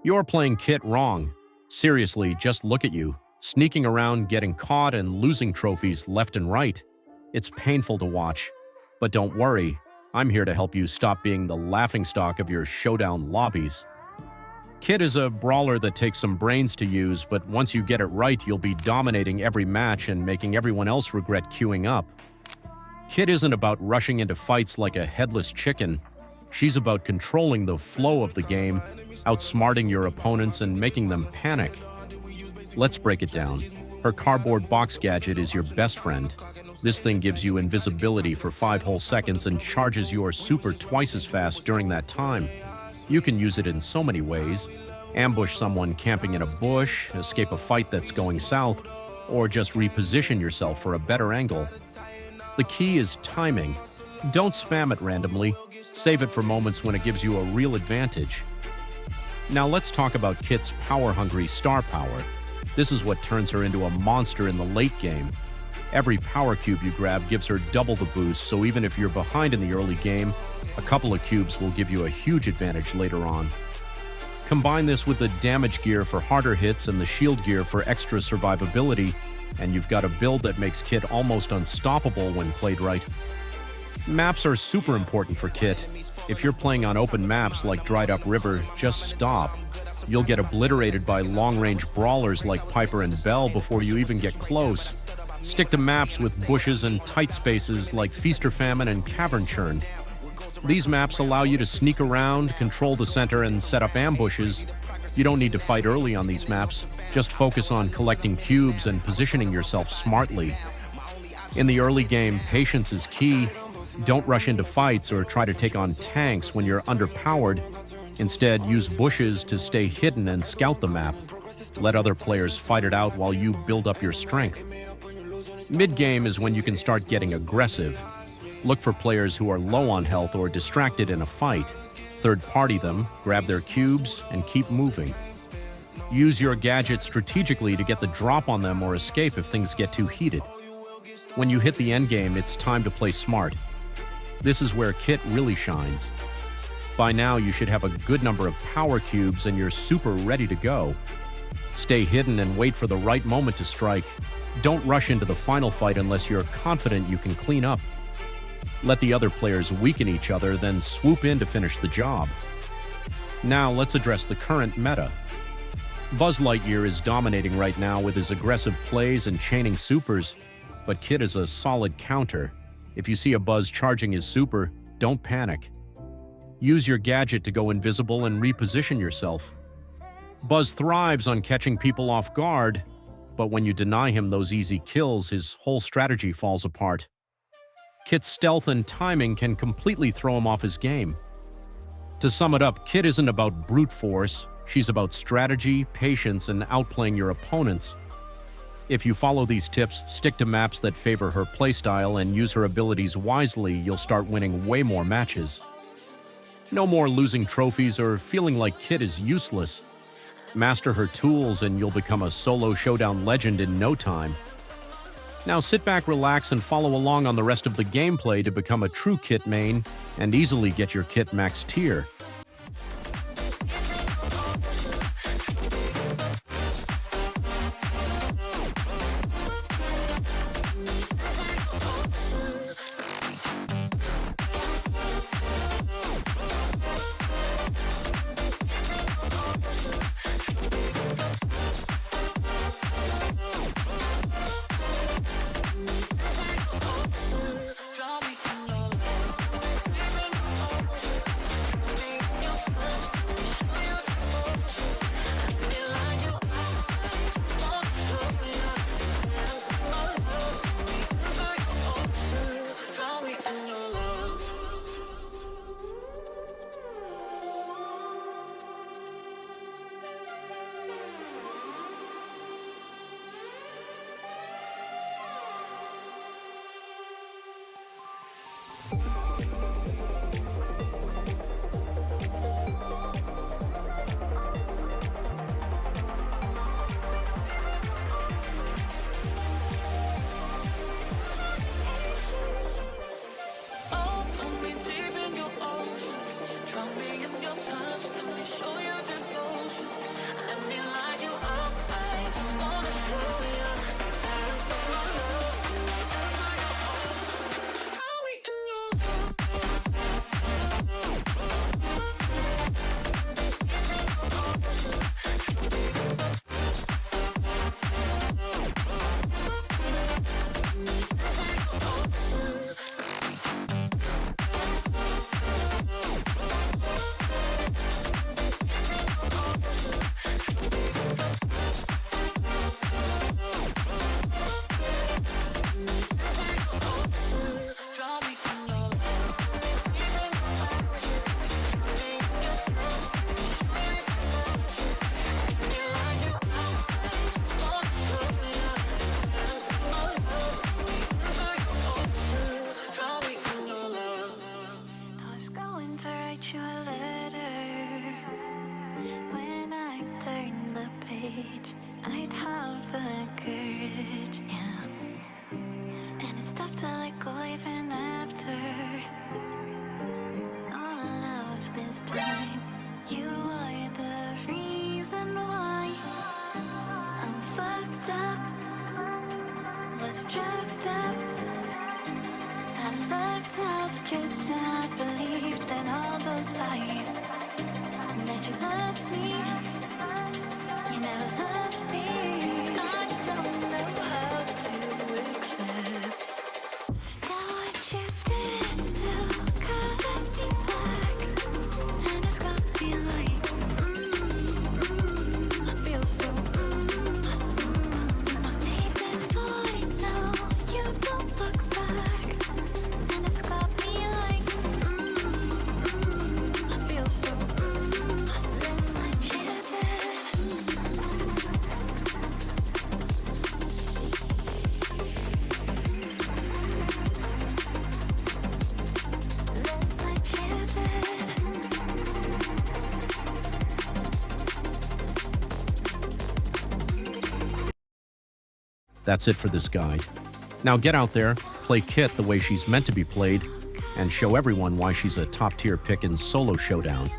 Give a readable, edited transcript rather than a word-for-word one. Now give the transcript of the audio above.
You're playing Kit wrong. Seriously, just look at you, sneaking around, getting caught, and losing trophies left and right. It's painful to watch. But don't worry, I'm here to help you stop being the laughingstock of your showdown lobbies. Kit is a brawler that takes some brains to use, but once you get it right, you'll be dominating every match and making everyone else regret queuing up. Kit isn't about rushing into fights like a headless chicken. She's about controlling the flow of the game, outsmarting your opponents and making them panic. Let's break it down. Her cardboard box gadget is your best friend. This thing gives you invisibility for 5 whole seconds and charges your super twice as fast during that time. You can use it in so many ways. Ambush someone camping in a bush, escape a fight that's going south, or just reposition yourself for a better angle. The key is timing. Don't spam it randomly. Save it for moments when it gives you a real advantage. Now let's talk about Kit's power-hungry star power. This is what turns her into a monster in the late game. Every power cube you grab gives her double the boost, so even if you're behind in the early game, a couple of cubes will give you a huge advantage later on. Combine this with the damage gear for harder hits and the shield gear for extra survivability, and you've got a build that makes Kit almost unstoppable when played right. Maps are super important for Kit. If you're playing on open maps like Dried Up River, just stop. You'll get obliterated by long-range brawlers like Piper and Bell before you even get close. Stick to maps with bushes and tight spaces like Feast or Famine and Cavern Churn. These maps allow you to sneak around, control the center, and set up ambushes. You don't need to fight early on these maps. Just focus on collecting cubes and positioning yourself smartly. In the early game, patience is key. Don't rush into fights or try to take on tanks when you're underpowered. Instead, use bushes to stay hidden and scout the map. Let other players fight it out while you build up your strength. Mid-game is when you can start getting aggressive. Look for players who are low on health or distracted in a fight. Third-party them, grab their cubes, and keep moving. Use your gadget strategically to get the drop on them or escape if things get too heated. When you hit the endgame, it's time to play smart. This is where Kit really shines. By now, you should have a good number of power cubes and you're super ready to go. Stay hidden and wait for the right moment to strike. Don't rush into the final fight unless you're confident you can clean up. Let the other players weaken each other, then swoop in to finish the job. Now let's address the current meta. Buzz Lightyear is dominating right now with his aggressive plays and chaining supers, but Kit is a solid counter. If you see a Buzz charging his super, don't panic. Use your gadget to go invisible and reposition yourself. Buzz thrives on catching people off guard, but when you deny him those easy kills, his whole strategy falls apart. Kit's stealth and timing can completely throw him off his game. To sum it up, Kit isn't about brute force. She's about strategy, patience, and outplaying your opponents. If you follow these tips, stick to maps that favor her playstyle, and use her abilities wisely, you'll start winning way more matches. No more losing trophies or feeling like Kit is useless. Master her tools and you'll become a Solo Showdown legend in no time. Now sit back, relax, and follow along on the rest of the gameplay to become a true Kit main and easily get your Kit max tier. it's tough to let go even after all of this time. You are the reason why I'm fucked up, was drugged up. I looked up 'cause I believed in all those lies. That you loved me, you never loved me. I don't know how to accept that what you did still colors me black. And it's got me like, I feel so, Made this void now, you don't look back. And it's got me like, I feel so, let's let you there. Let's let you there. That's it for this guide. Now get out there, play Kit the way she's meant to be played, and show everyone why she's a top-tier pick in Solo Showdown.